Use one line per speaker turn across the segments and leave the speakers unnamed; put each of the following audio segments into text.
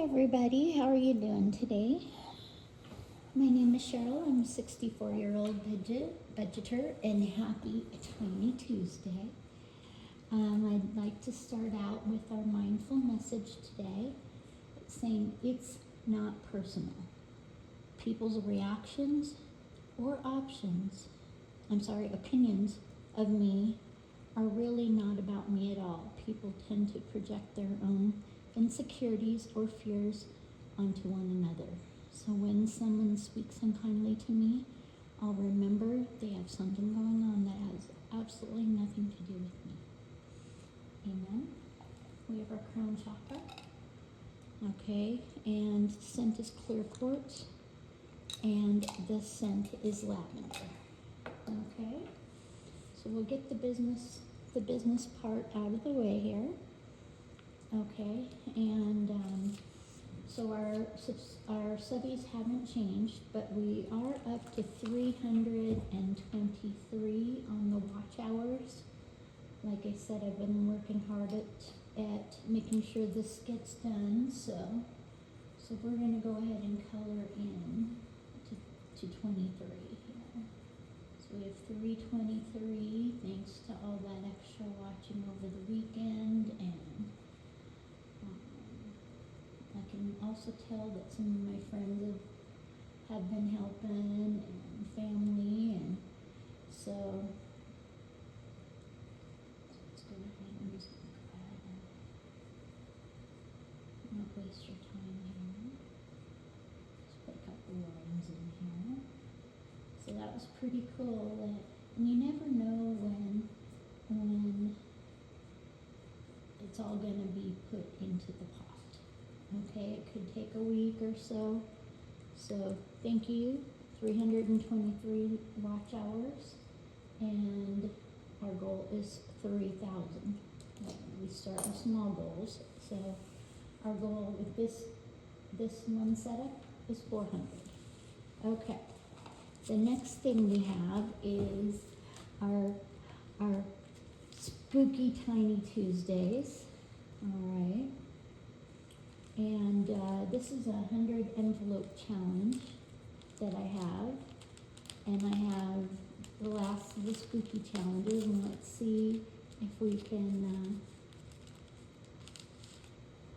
everybody. How are you doing today? My name is Cheryl. I'm a 64-year-old budgeter, and happy Tiny Tuesday. I'd like to start out with our mindful message today, saying it's not personal. People's reactions or opinions of me are really not about me at all. People tend to project their own insecurities or fears onto one another. So when someone speaks unkindly to me, I'll remember they have something going on that has absolutely nothing to do with me. Amen. We have our crown chakra. Okay, and scent is clear quartz, and the scent is lavender. Okay, so we'll get the business part out of the way here. Okay, and so our subbies haven't changed, but we are up to 323 on the watch hours. Like I said, I've been working hard at making sure this gets done, so we're going to go ahead and color in to 23 here. So we have 323, thanks to all that extra watching over the weekend, and I can also tell that some of my friends have been helping, and family, and so let's go ahead and just go ahead and not waste your time here. Just put a couple lines in here. So that was pretty cool. And you never know when it's all going to be put into the pot. Okay, it could take a week or so. So thank you, 323 watch hours, and our goal is 3,000. We start with small goals. So our goal with this one setup is 400. Okay. The next thing we have is our spooky Tiny Tuesdays. All right. And this is a 100 envelope challenge that I have. And I have the last of the spooky challenges, and let's see if we can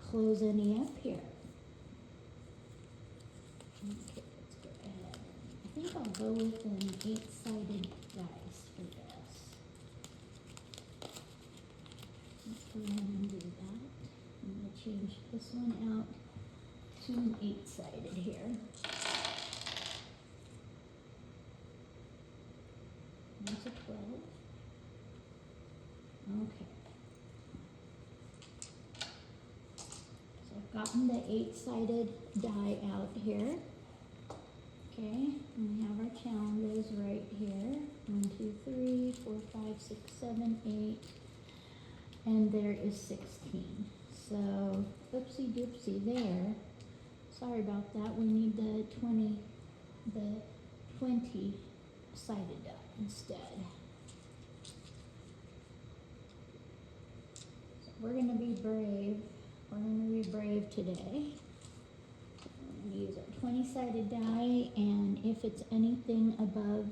close any up here. Okay, let's go ahead. I think I'll go with an 8-sided dice for this. Let's go ahead and do that. I'm going to change this one out to an 8-sided here. That's a 12. Okay. So I've gotten the 8-sided die out here. Okay, and we have our challenges right here. 1, 2, 3, 4, 5, 6, 7, 8. And there is 16. So, oopsie doopsie there. Sorry about that. We need the 20-sided die instead. So we're going to be brave. We're going to be brave today. We're going to use our 20-sided die, and if it's anything above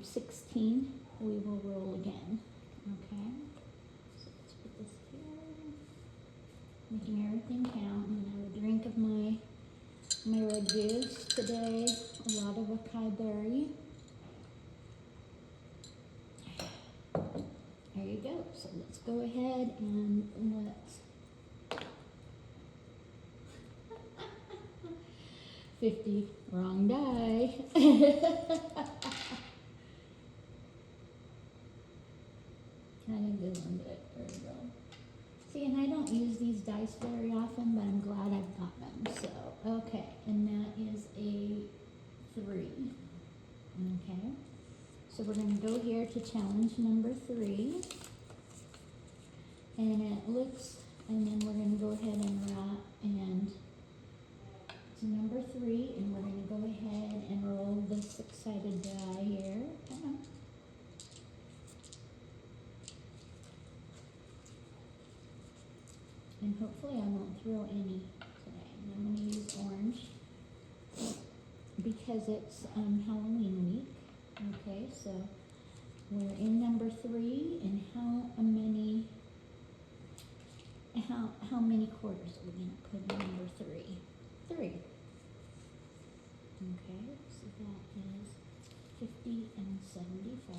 16, we will roll again. Okay? Making everything count. I'm going to have a drink of my red juice today. A lot of acai berry. There you go. So let's go ahead and let's 50, wrong die. Kind of good one, but there we go. See, and I don't use these dice very often, but I'm glad I've got them. So, okay, and that is a 3. Okay, so we're going to go here to challenge number 3. And it looks, and then we're going to go ahead and wrap, and it's number 3, and we're going to go ahead and roll the 6-sided die here. Come on. And hopefully I won't Don't throw any today. And I'm gonna use orange because it's Halloween week. Okay, so we're in number 3, and how many quarters are we gonna put in number 3? 3. Okay, so that is 50 and 75.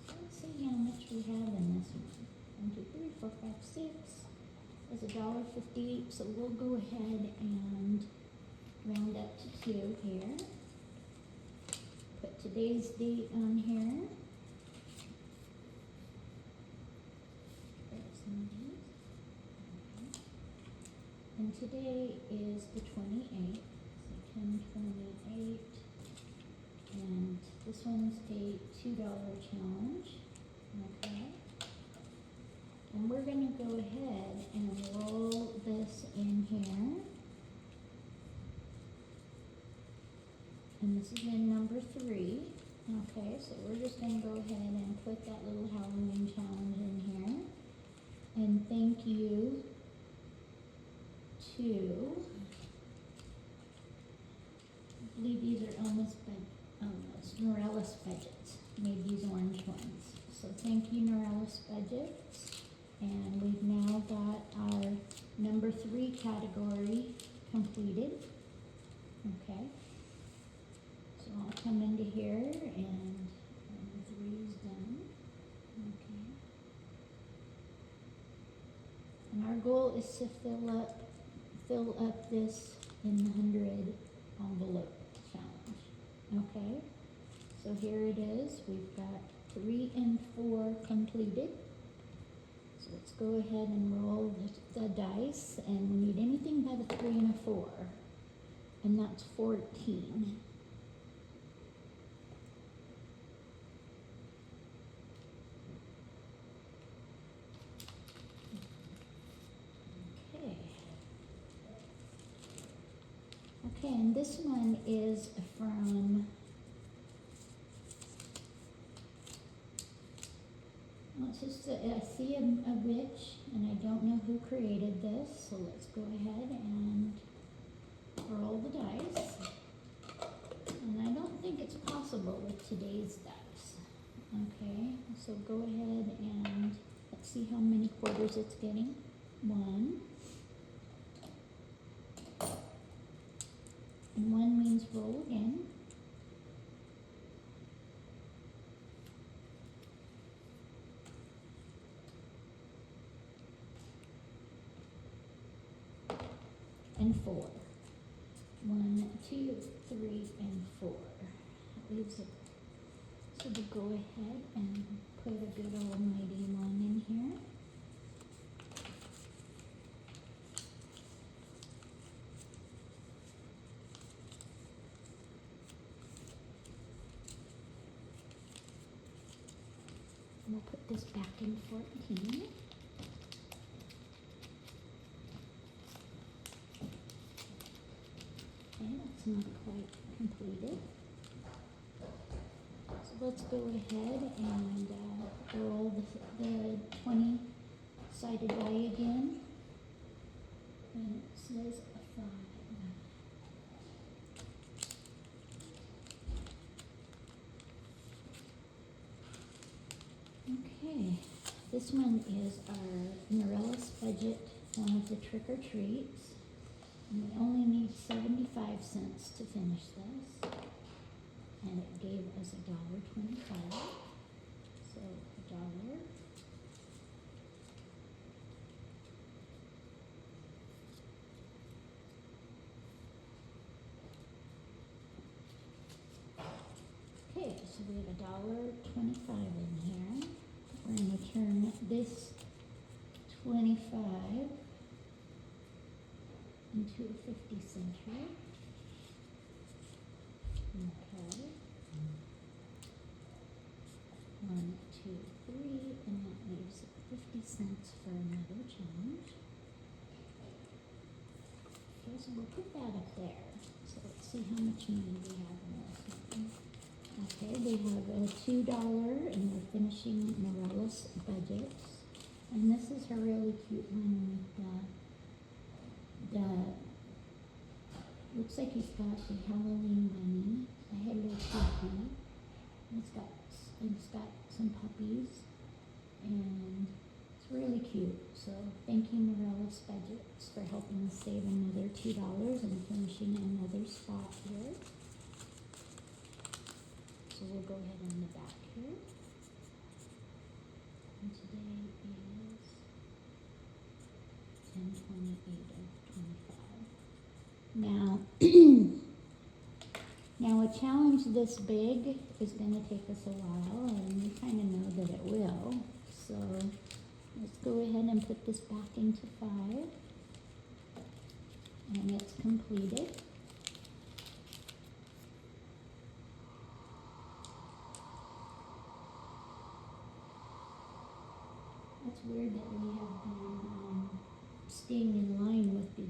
Let's see how much we have in this one. 1, 2, 3, 4, 5, 6. Is $1.58, so we'll go ahead and round up to 2 here. Put today's date on here. There's Monday. Okay. And today is the 28th, so 10/28. And this one's a $2 challenge. Okay. And we're gonna go ahead and roll this in here. And this is in number 3. Okay, so we're just gonna go ahead and put that little Halloween challenge in here. And thank you to, I believe these are it's Norellis Budgets, made these orange ones. So thank you, Norellis Budgets. And we've now got our number 3 category completed. Okay. So I'll come into here and number 3 is done. Okay. And our goal is to fill up this in the 100 envelope challenge. Okay. So here it is. We've got 3 and 4 completed. So let's go ahead and roll the dice, and we need anything by the 3 and a 4, and that's 14. Okay. Okay, and this one is from, it's just I see a witch, and I don't know who created this, so let's go ahead and roll the dice. And I don't think it's possible with today's dice. Okay, so go ahead and let's see how many quarters it's getting. 1. And 1 means roll again. And 4. 1, 2, 3, and 4. That leaves it. So we'll go ahead and put a good almighty 1 in here. And we'll put this back in 14. Okay, that's not quite completed. So let's go ahead and roll the 20-sided die again. And it says a 5. Okay, this one is our Norellis Budget, one of the trick or treats. And we only need 75 cents to finish this. And it gave us $1.25. So $1. Okay, so we have $1.25 in here. We're going to turn this 25 into a 50-cent. Okay. 1, 2, 3, and that leaves 50 cents for another challenge. Okay, so we'll put that up there. So let's see how much money we have in this one. Okay, we have a $2 and we're finishing Morellis budgets. And this is a really cute one with the looks like he's got the Halloween bunny, a Hello Kitty. It's got some puppies, and it's really cute. So thank you, Morellis Budgets, for helping us save another $2 and finishing another spot here. So we'll go ahead on the back here. And today is 10/28 of 25. Now, now a challenge this big is going to take us a while, and we kind of know that it will. So let's go ahead and put this back into 5, and it's completed. It's weird that we have been staying in line with the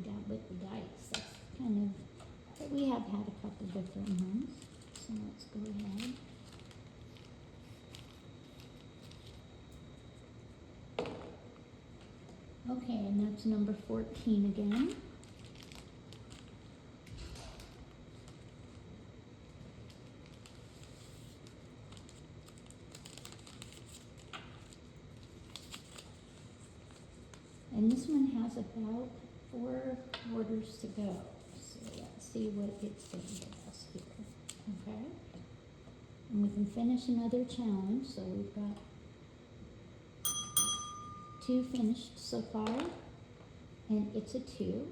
dice. That's kind of, but we have had a couple different ones. So let's go ahead. Okay, and that's number 14 again. And this one has about 4 quarters to go. So let's see what it's going to give us here. Okay? And we can finish another challenge. So we've got 2 finished so far. And it's a 2.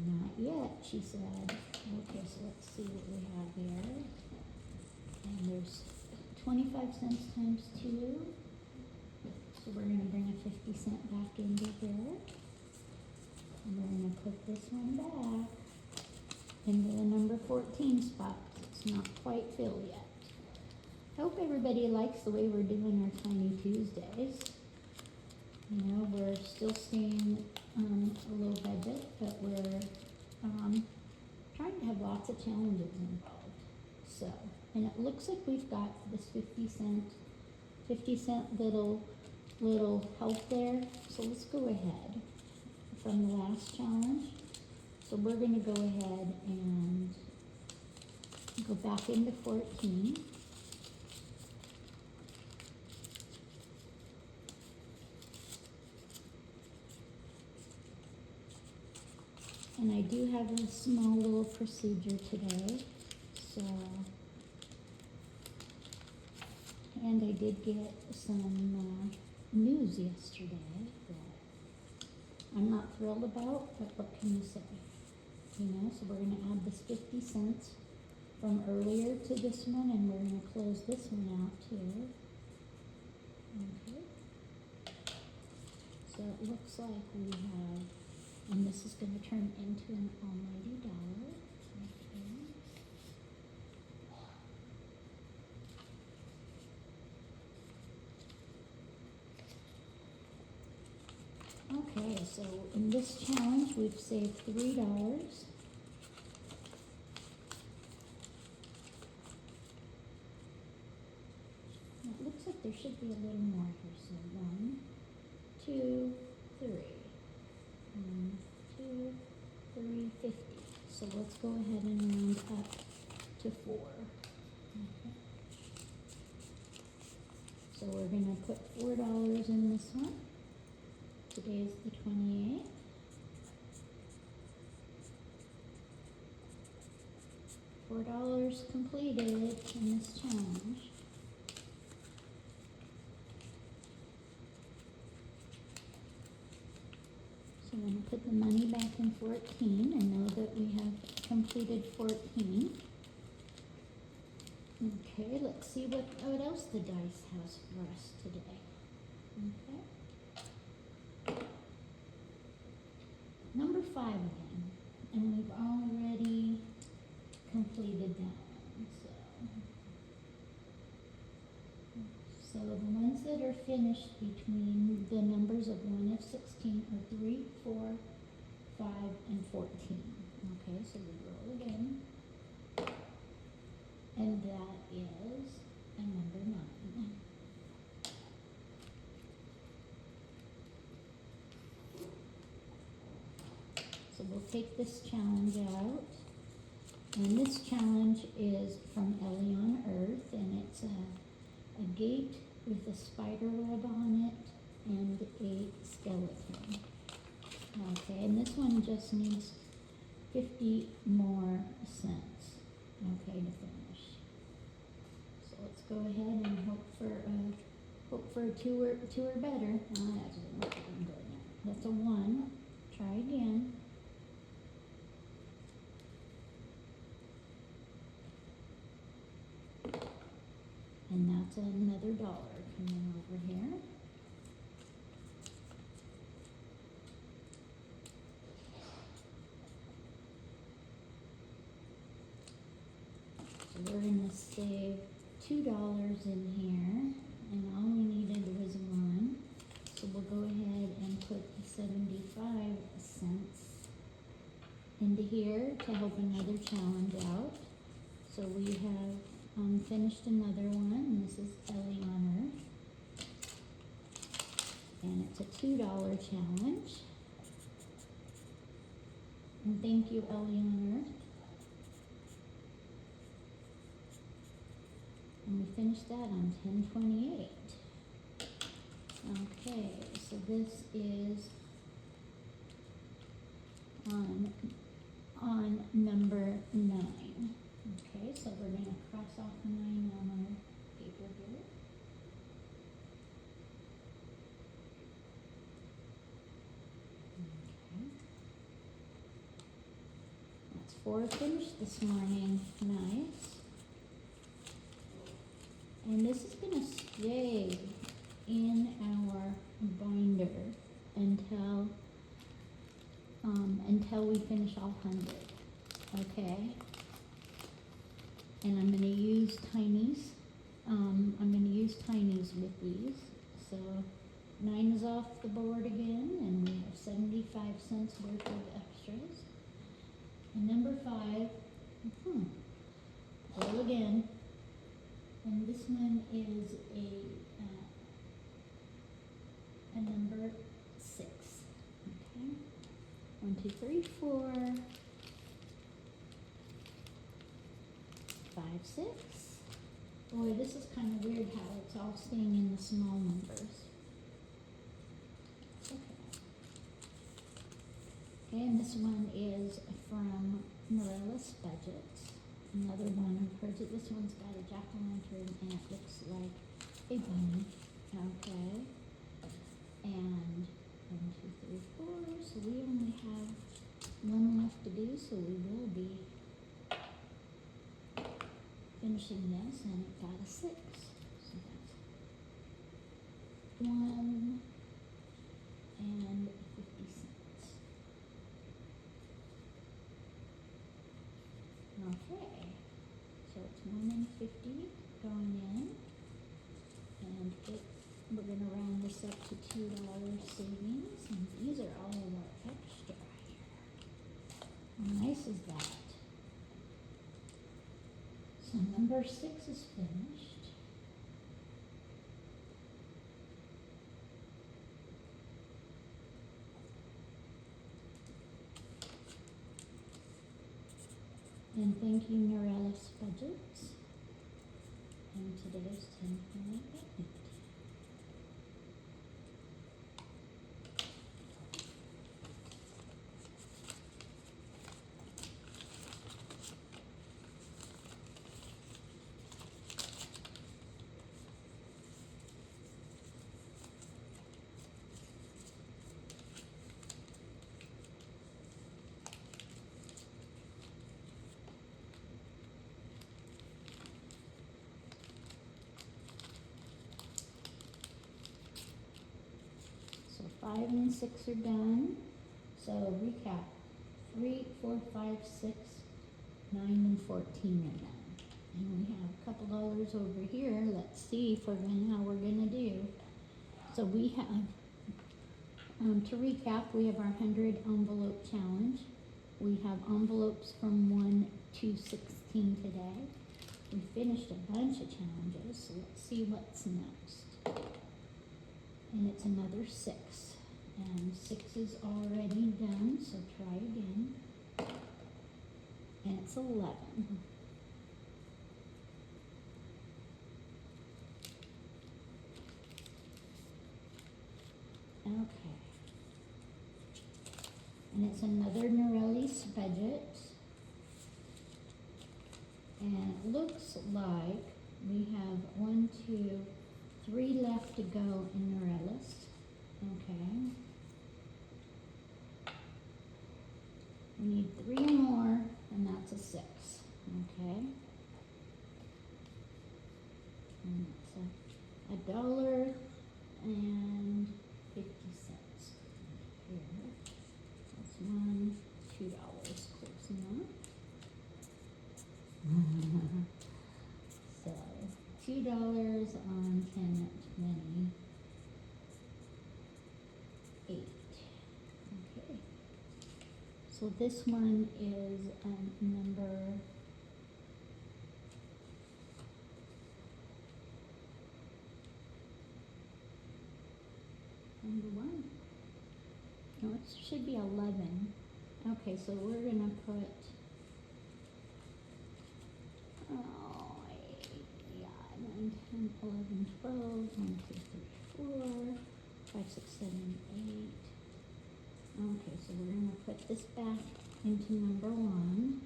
Not yet, she said. Okay, so let's see what we have here. And there's 25 cents times 2. So we're going to bring a 50 cent back into here. And we're going to put this one back into the number 14 spot. It's not quite filled yet. I hope everybody likes the way we're doing our Tiny Tuesdays. You know, we're still staying a low budget, but we're trying to have lots of challenges involved. So, and it looks like we've got this 50 cent little help there. So let's go ahead from the last challenge. So we're going to go ahead and go back into 14. And I do have a small little procedure today. So, and I did get some news yesterday that I'm not thrilled about, but what can you say? You know, so we're going to add this 50 cents from earlier to this one, and we're going to close this one out too. Okay. So it looks like we have, and this is going to turn into an almighty dollar. Okay, so in this challenge, we've saved $3. It looks like there should be a little more here. So 1, 2, 3. 1, 2, 3, 50. So let's go ahead and round up to 4. Okay. So we're going to put $4 in this one. Today is the 28th. $4 completed in this challenge. So I'm going to put the money back in 14 and know that we have completed 14. Okay, let's see what else the dice has for us today. Okay. Number 5 again, and we've already completed that one, so So the ones that are finished between the numbers of 1 of 16 are 3, 4, 5, and 14. Okay, so we roll again. And that is a number 9. So we'll take this challenge out. And this challenge is from Ellie on Earth, and it's a gate with a spider web on it and a skeleton. Okay, and this one just needs 50 more cents, okay, to finish. So let's go ahead and hope for a two or better. Oh, that doesn't look good. That's a 1. Try again. And that's another $1 coming over here. So we're gonna save $2 in here, and all we needed was 1. So we'll go ahead and put the 75 cents into here to help another challenge out. So we have finished another one, and this is Ellie on Earth. And it's a $2 challenge. And thank you, Ellie on Earth. And we finished that on 10/28. Okay, so this is on number 9. Okay, so we're going to cross off 9 on our paper here. Okay. That's 4 finished this morning. Nice. And this is going to stay in our binder until we finish all 100. Okay? And I'm going to use tiny's. I'm going to use tiny's with these. So 9 is off the board again, and we have 75 cents worth of extras. And number 5, roll again. And this one is a number 6. Okay. 1, 2, 3, 4, 5, 6. Boy, this is kind of weird how it's all staying in the small numbers. Okay. Okay, and this one is from Morellis Budgets. Another one of hers. This one's got a jack-o'-lantern and it looks like a bunny. Okay. And 1, 2, 3, 4. So we only have 1 left to do, so we will be finishing this, and it got a 6. So that's 1 and 50 cents. Okay, so it's 1 and 50 going in, and we're going to round this up to $2 savings, and these are all of our extra here. How nice is that? So number 6 is finished. And thank you, Morellis Budgets. And today's 10/28. So 5 and 6 are done. So recap: 3, 4, 5, 6, 9, and 14 are done. And we have a couple dollars over here. Let's see for how we're gonna do. So we have, to recap, we have our 100 envelope challenge. We have envelopes from 1 to 16 today. We finished a bunch of challenges, so let's see what's next. And it's another 6. And 6 is already done, so try again. And it's 11. Okay. And it's another Norelli's budget. And it looks like we have 1, 2, 3 left to go in Norellis. Okay. We need 3 more, and that's a 6. Okay. And it's a dollar and 50 cents. Here. That's $1, $2. Close enough. So $2 on 10 many. 8. Okay. So this one is number 1. No, it should be 11. Okay, so we're gonna put, oh, 8, yeah, 9, 10, 11, 12, 1, 2, 3, 4, 5, 6, 7, 8. Okay, so we're gonna put this back into number 1.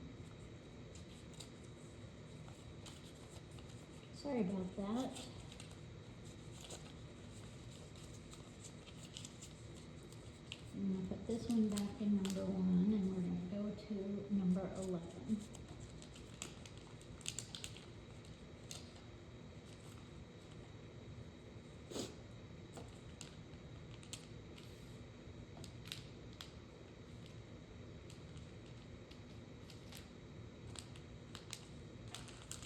Sorry about that. I'm gonna put this one back in number 1, and we're gonna go to number 11.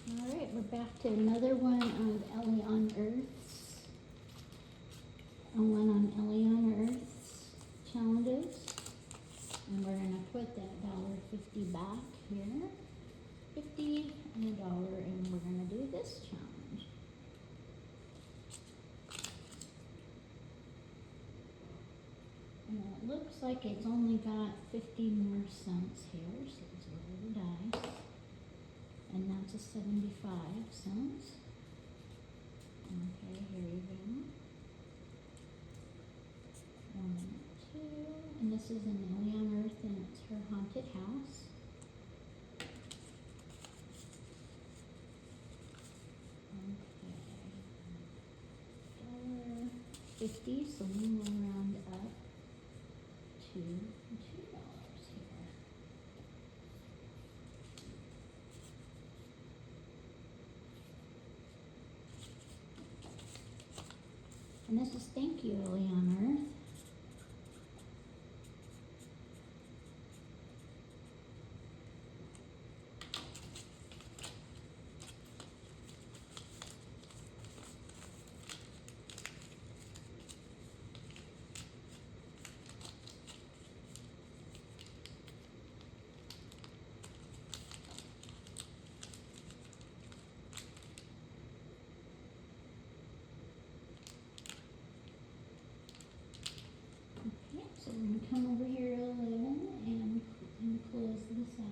All right, we're back to another one of Ellie on Earth's. One on Ellie on Earth's challenges. And we're gonna put that $1.50 back here. 50 and $1, and we're gonna do this challenge. And it looks like it's only got 50 more cents here, so let's roll the dice. And that's a 75 cents. Okay, here you go. 1, 2, and this is an Ellie on Earth, and it's her haunted house. Okay, $1.50, so we will round up to $2 here. And this is Thank You, Ellie on Earth. Okay, so we're gonna come over here to 11 and close this out.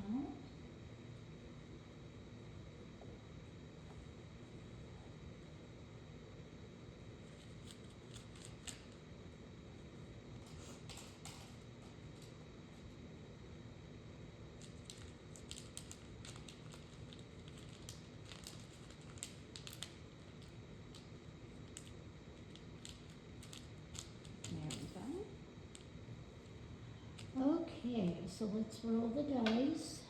There we go. Okay, so let's roll the dice.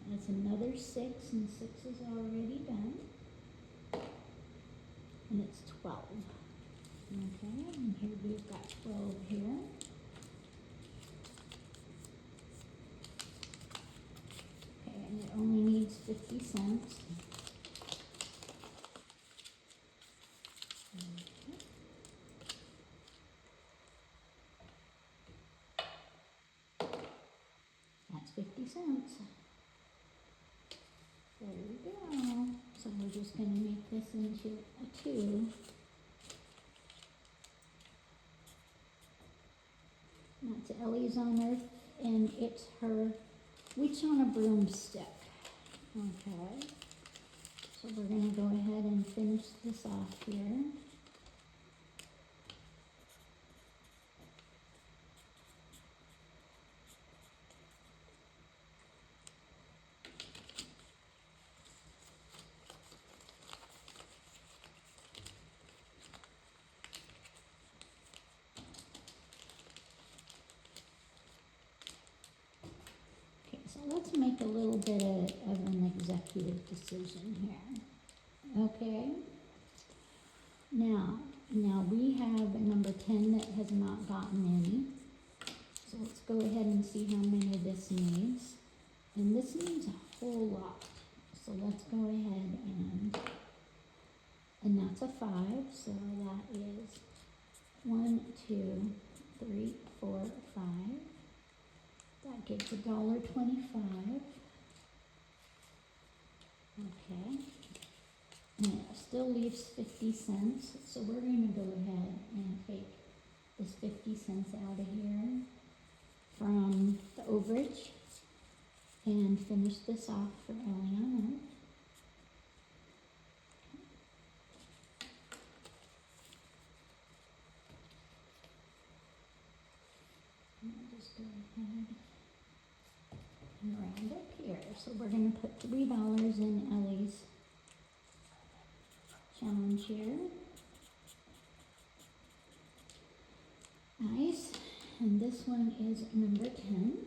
That's another 6, and 6 is already done. And it's 12. Okay, and here we've got 12 here. Okay, and it only needs 50 cents. Okay. That's 50 cents. There we go. So we're just going to make this into a 2. That's Ellie's on Earth, and it's her Witch on a Broomstick. Okay. So we're going to go ahead and finish this off here. Okay, so let's make a little bit of an executive decision here. Okay. Now we have number 10 that has not gotten any. So let's go ahead and see how many this needs. And this needs a whole lot. So let's go ahead and that's a 5. So that is 1, 2, 3, 4, 5. That gives $1.25. Okay. And it still leaves 50 cents. So we're going to go ahead and take this 50 cents out of here from the overage and finish this off for Eliana. And I'll just go ahead and round up here. So we're going to put $3 in Ellie's challenge here. Nice. And this one is number 10.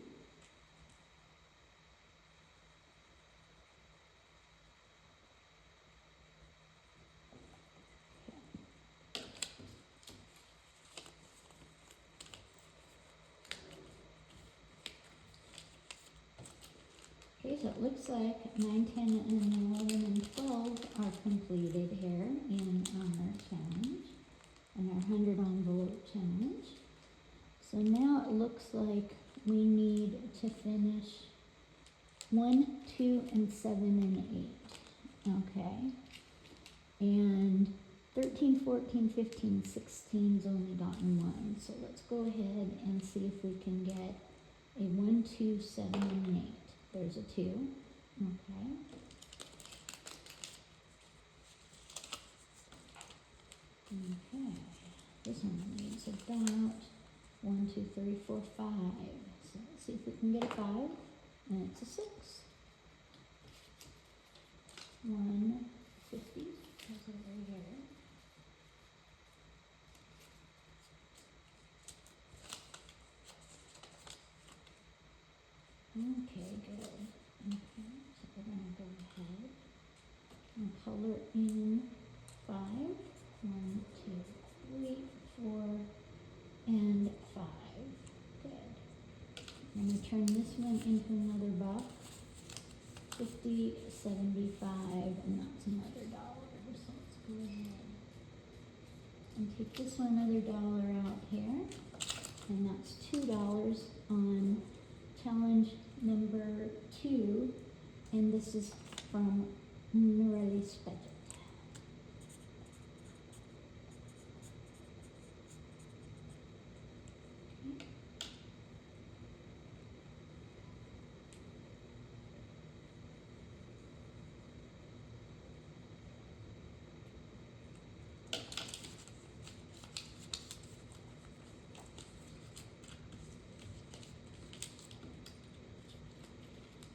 Okay, so it looks like 9, 10, and 11, and 12 are completed here in our challenge, and our 100 envelope challenge. So now it looks like we need to finish 1, 2, and 7, and 8. Okay. And 13, 14, 15, 16's only gotten 1. So let's go ahead and see if we can get a 1, 2, 7, and 8. There's a 2. Okay. Okay. This one needs about 1, 2, 3, 4, 5. So let's see if we can get a 5. And it's a 6. 150 goes over here. Okay, good. Okay, so we're going to go ahead and color in 5. 1, 2, 3, 4, and 5. Good. I'm going to turn this one into another buck. 50, 75, and that's another $1. So let's go ahead and take this one another $1 out here. And that's $2 on challenge number 2, and this is from Norelli's budget.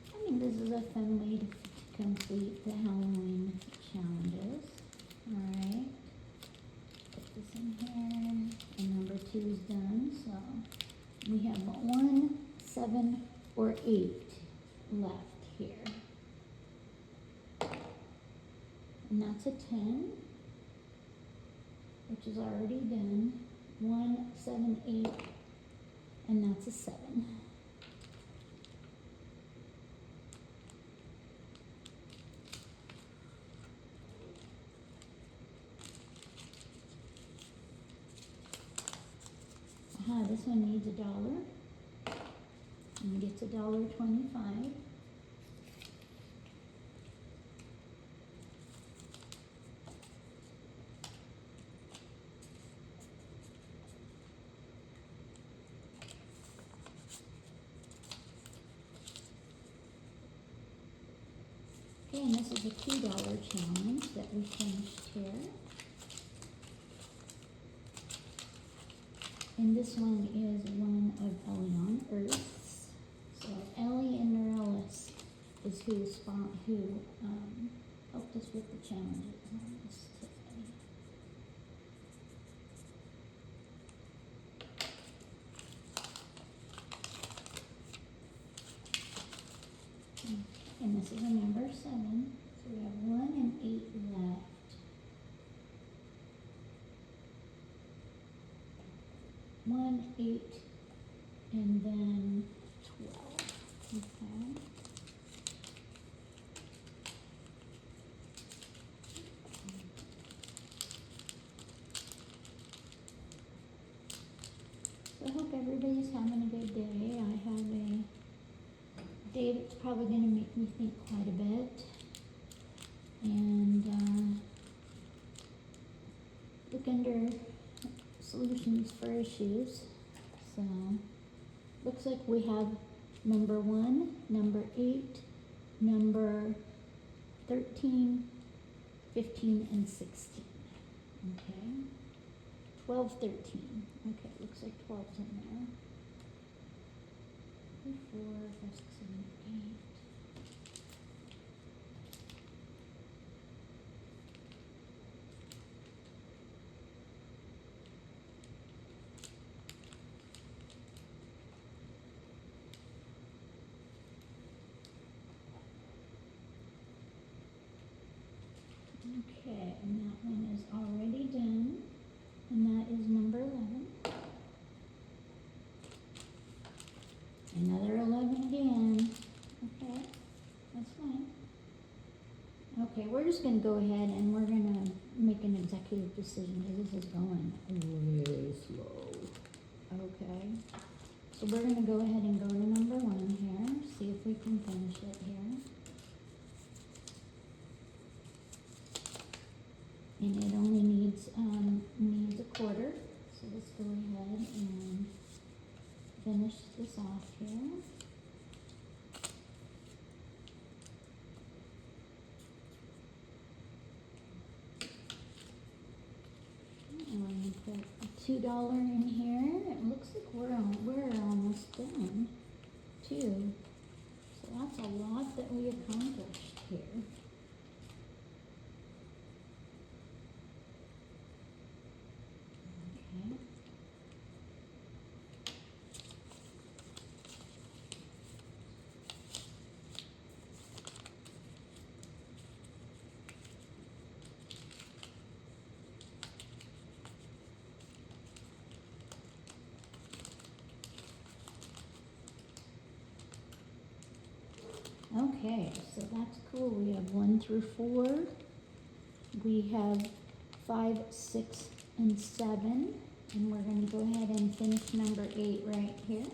I think this is a fun way to complete the Halloween challenges. Alright, put this in here, and number 2 is done, so we have 1, 7, or 8 left here. And that's a 10. which is already done. 1, 7, 8, and that's a 7. This one needs $1 and gets $1.25. Okay, and this is a $2 challenge that we finished here. And this one is one of Ellie on Earth's. So Ellie and Norellis is who helped us with the challenges on this today. And this is a number 7. So we have 1 and 8 left. 1, 8, and then 12. Okay. So I hope everybody's having a good day. I have a day that's probably going to make me think quite a bit. And look under solutions for issues. So looks like we have number 1, number 8, number 13, 15, and 16. Okay. 12, 13. Okay, looks like 12's in there. 3, 4, 5, 6, 7, 8. Okay, and that one is already done, and that is number 11. Another 11 again. Okay, that's fine. Okay, we're just gonna go ahead and we're gonna make an executive decision, because this is going way slow. Okay, so we're gonna go ahead and go to number 1 here, see if we can finish it here. And it only needs a quarter, so let's go ahead and finish this off here. And we're gonna put a $2 in here. It looks like we're almost done too. So that's a lot that we accomplished here. Okay, so that's cool. We have 1 through 4. We have 5, 6, and 7. And we're going to go ahead and finish number 8 right here.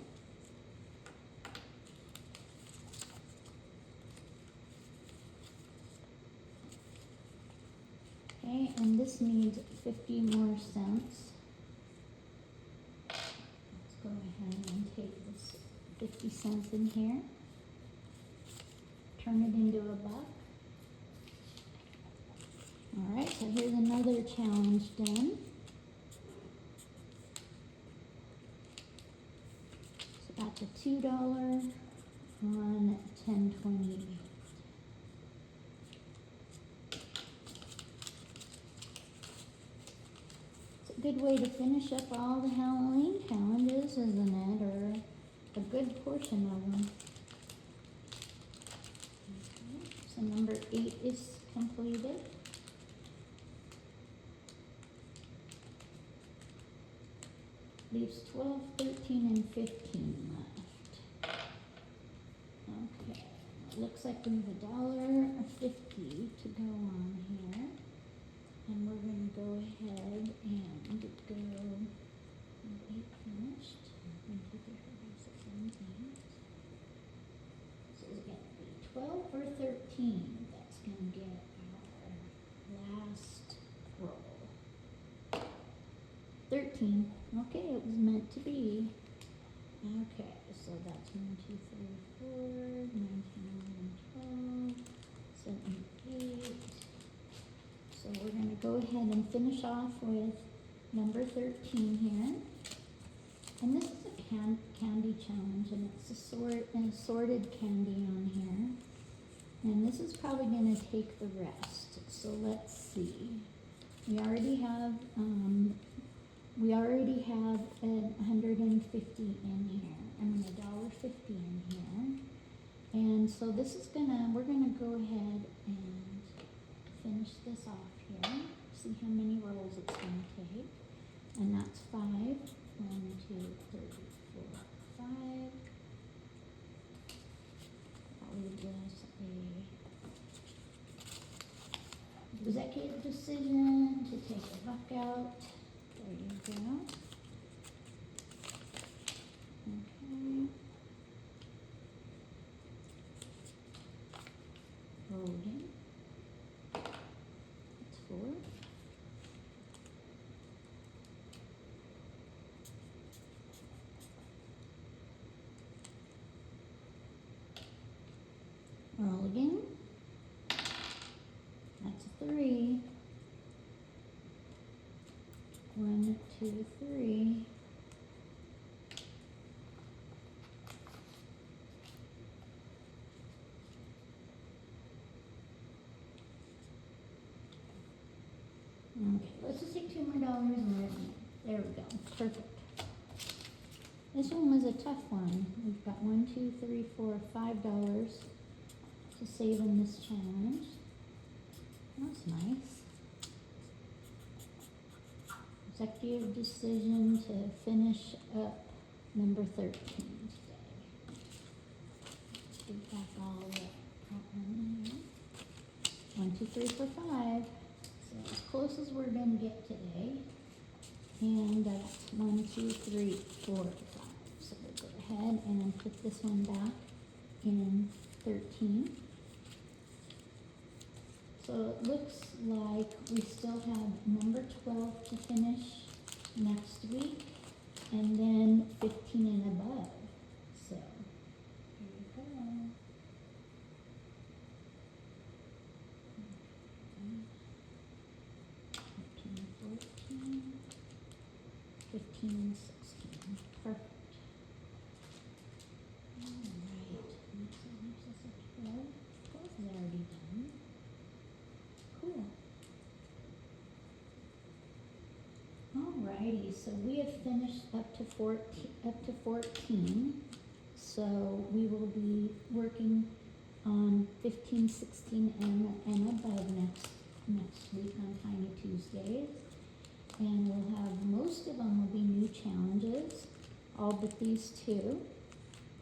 Okay, and this needs 50 more cents. Let's go ahead and take this 50 cents in here. Turn it into a buck. Alright, so here's another challenge done. So that's a $2 on 10/28. It's a good way to finish up all the Halloween challenges, isn't it? Or a good portion of them. So number 8 is completed. Leaves 12, 13, and 15 left. Okay, it looks like we have $1.50 to go on here. And we're gonna go ahead and go, 8 finished. 1, 2, 3, 4, 5, 6, 7, 8. So it's gonna be 12 or 13. That's gonna get our last roll. 13. Okay, it was meant to be. Okay, so that's 1, 2, 3, 4, 9, 10, 11, 12, 7, 8. So we're gonna go ahead and finish off with number 13 here. And this is a candy challenge, and it's assorted candy on here. And this is probably gonna take the rest. So let's see. We already have 150 in here. $1.50 in here. And so this is we're gonna go ahead and finish this off here. See how many rolls it's gonna take. And that's 5. 1, 2, 3, 4, 5. I'll leave this a executive decision to take a buck out. There you go. Okay. Loading. That's 4. Roll again. That's a 3. 1, 2, 3. Okay, let's just take $2 more and there we go. Perfect. This one was a tough one. We've got $1, 2, 3, 4, $5 to save in this challenge. That's nice. Executive decision to finish up number 13 today. Let's get back all that in here. 1, 2, 3, 4, 5. So as close as we're gonna get today. And that's 1, 2, 3, 4, 5. So we'll go ahead and put this one back in 13. So it looks like we still have number 12 to finish next week, and then 15 and above. So here we go. 13, 14, 15, and 16. Perfect. All right. Next one is 12. 12 is already done. Cool. Alrighty, so we have finished up to 14. So we will be working on 15, 16, and above next week on Tiny Tuesdays. And we'll have, most of them will be new challenges, all but these 2.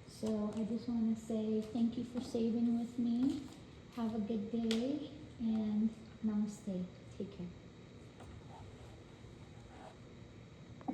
So I just want to say thank you for saving with me. Have a good day, and namaste. Take care.